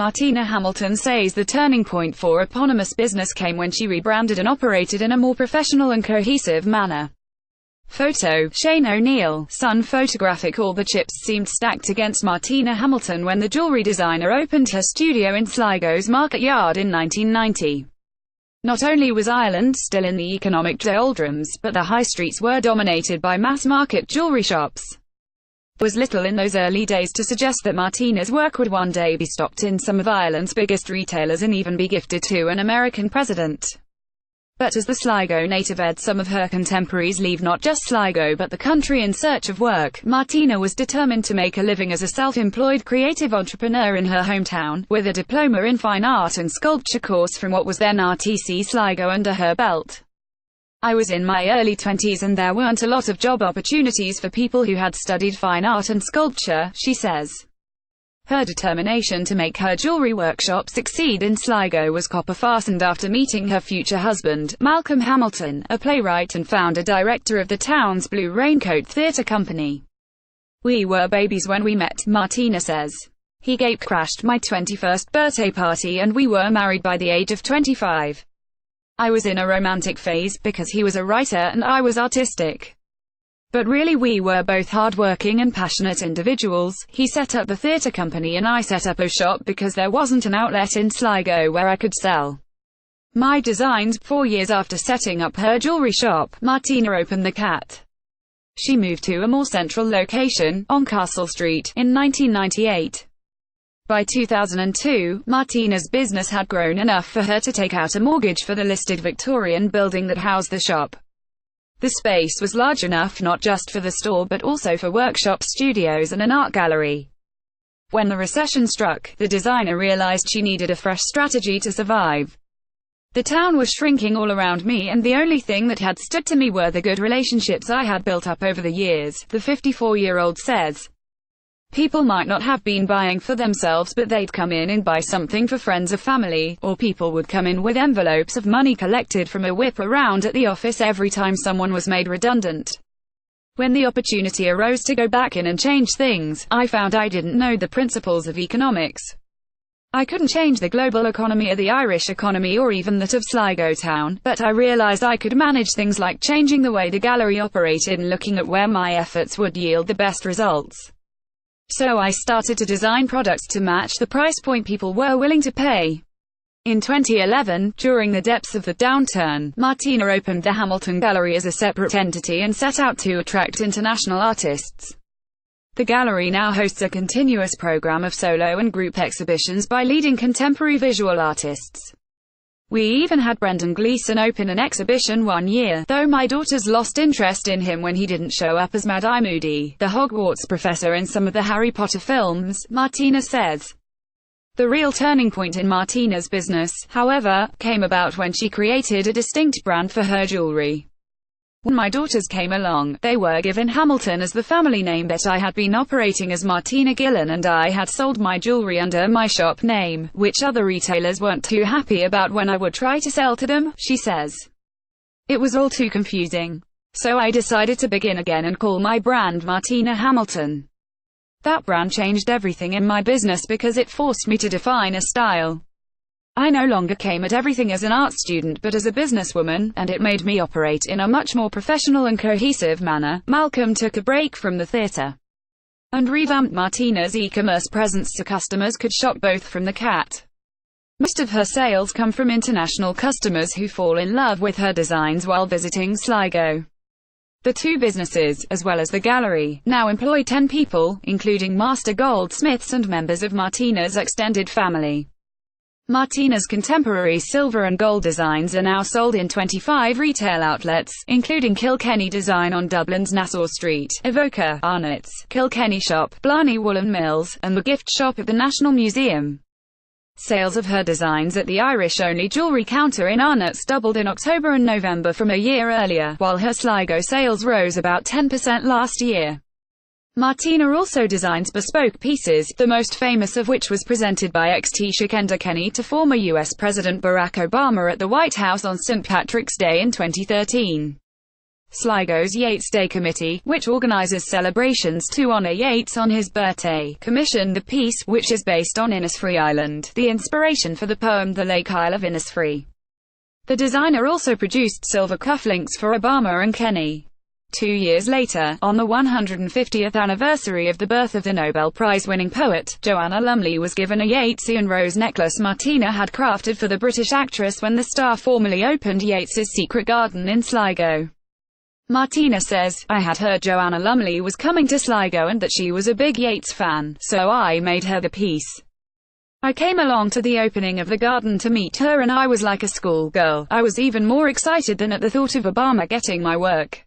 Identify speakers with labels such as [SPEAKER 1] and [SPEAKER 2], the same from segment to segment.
[SPEAKER 1] Martina Hamilton says the turning point for eponymous business came when she rebranded and operated in a more professional and cohesive manner. Photo, Shane O'Neill, Sun. Photographic All. The chips seemed stacked against Martina Hamilton when the jewellery designer opened her studio in Sligo's Market Yard in 1990. Not only was Ireland still in the economic doldrums, but the high streets were dominated by mass-market jewellery shops. There was little in those early days to suggest that Martina's work would one day be stocked in some of Ireland's biggest retailers and even be gifted to an American president. But as the Sligo native had some of her contemporaries leave not just Sligo but the country in search of work, Martina was determined to make a living as a self-employed creative entrepreneur in her hometown, with a diploma in fine art and sculpture course from what was then RTC Sligo under her belt. I was in my early 20s and there weren't a lot of job opportunities for people who had studied fine art and sculpture, she says. Her determination to make her jewellery workshop succeed in Sligo was copper-fastened after meeting her future husband, Malcolm Hamilton, a playwright and founder-director of the town's Blue Raincoat Theatre Company. We were babies when we met, Martina says. He gate-crashed my 21st birthday party and we were married by the age of 25. I was in a romantic phase, because he was a writer and I was artistic. But really we were both hard-working and passionate individuals. He set up the theatre company and I set up a shop because there wasn't an outlet in Sligo where I could sell my designs. 4 years after setting up her jewellery shop, Martina opened the Cat. She moved to a more central location, on Castle Street, in 1998. By 2002, Martina's business had grown enough for her to take out a mortgage for the listed Victorian building that housed the shop. The space was large enough not just for the store but also for workshop studios and an art gallery. When the recession struck, the designer realized she needed a fresh strategy to survive. The town was shrinking all around me and the only thing that had stood to me were the good relationships I had built up over the years, the 54-year-old says. People might not have been buying for themselves but they'd come in and buy something for friends or family, or people would come in with envelopes of money collected from a whip around at the office every time someone was made redundant. When the opportunity arose to go back in and change things, I found I didn't know the principles of economics. I couldn't change the global economy or the Irish economy or even that of Sligo town, but I realized I could manage things like changing the way the gallery operated and looking at where my efforts would yield the best results. So I started to design products to match the price point people were willing to pay. In 2011, during the depths of the downturn, Martina opened the Hamilton Gallery as a separate entity and set out to attract international artists. The gallery now hosts a continuous program of solo and group exhibitions by leading contemporary visual artists. We even had Brendan Gleeson open an exhibition one year, though my daughters lost interest in him when he didn't show up as Mad-Eye Moody, the Hogwarts professor in some of the Harry Potter films, Martina says. The real turning point in Martina's business, however, came about when she created a distinct brand for her jewellery. When my daughters came along, they were given Hamilton as the family name, but I had been operating as Martina Gillen and I had sold my jewellery under my shop name, which other retailers weren't too happy about when I would try to sell to them, she says. It was all too confusing. So I decided to begin again and call my brand Martina Hamilton. That brand changed everything in my business because it forced me to define a style. I no longer came at everything as an art student but as a businesswoman, and it made me operate in a much more professional and cohesive manner. Malcolm took a break from the theatre and revamped Martina's e-commerce presence so customers could shop both from the Cat. Most of her sales come from international customers who fall in love with her designs while visiting Sligo. The two businesses, as well as the gallery, now employ 10 people, including master goldsmiths and members of Martina's extended family. Martina's contemporary silver and gold designs are now sold in 25 retail outlets, including Kilkenny Design on Dublin's Nassau Street, Evoca, Arnott's, Kilkenny Shop, Blarney Woolen Mills, and the gift shop at the National Museum. Sales of her designs at the Irish-only jewellery counter in Arnott's doubled in October and November from a year earlier, while her Sligo sales rose about 10% last year. Martina also designs bespoke pieces, the most famous of which was presented by ex-Taoiseach Enda Kenny to former US President Barack Obama at the White House on St. Patrick's Day in 2013. Sligo's Yeats Day Committee, which organises celebrations to honour Yeats on his birthday, commissioned the piece, which is based on Innisfree Island, the inspiration for the poem The Lake Isle of Innisfree. The designer also produced silver cufflinks for Obama and Kenny. 2 years later, on the 150th anniversary of the birth of the Nobel Prize-winning poet, Joanna Lumley was given a Yeatsian rose necklace Martina had crafted for the British actress when the star formally opened Yeats's secret garden in Sligo. Martina says, "I had heard Joanna Lumley was coming to Sligo and that she was a big Yeats fan, so I made her the piece. I came along to the opening of the garden to meet her and I was like a schoolgirl. I was even more excited than at the thought of Obama getting my work.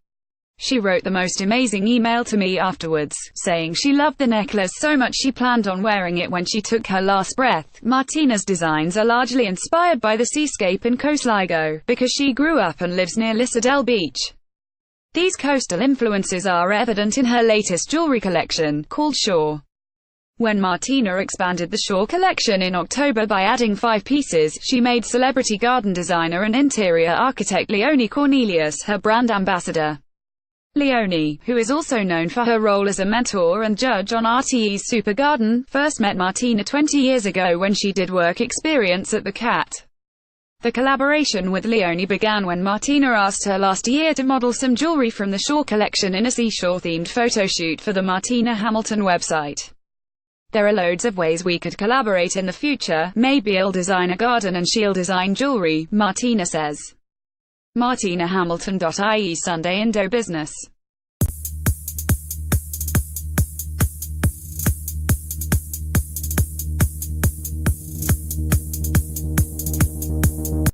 [SPEAKER 1] She wrote the most amazing email to me afterwards, saying she loved the necklace so much she planned on wearing it when she took her last breath." Martina's designs are largely inspired by the seascape in Sligo, because she grew up and lives near Lissadell Beach. These coastal influences are evident in her latest jewellery collection, called Shore. When Martina expanded the Shore collection in October by adding 5 pieces, she made celebrity garden designer and interior architect Leonie Cornelius her brand ambassador. Leonie, who is also known for her role as a mentor and judge on RTE's Super Garden, first met Martina 20 years ago when she did work experience at the Cat. The collaboration with Leonie began when Martina asked her last year to model some jewelry from the Shore collection in a seashore-themed photoshoot for the Martina Hamilton website. "There are loads of ways we could collaborate in the future. Maybe I'll design a garden and she'll design jewelry," Martina says. MartinaHamilton.ie Sunday Indo Business.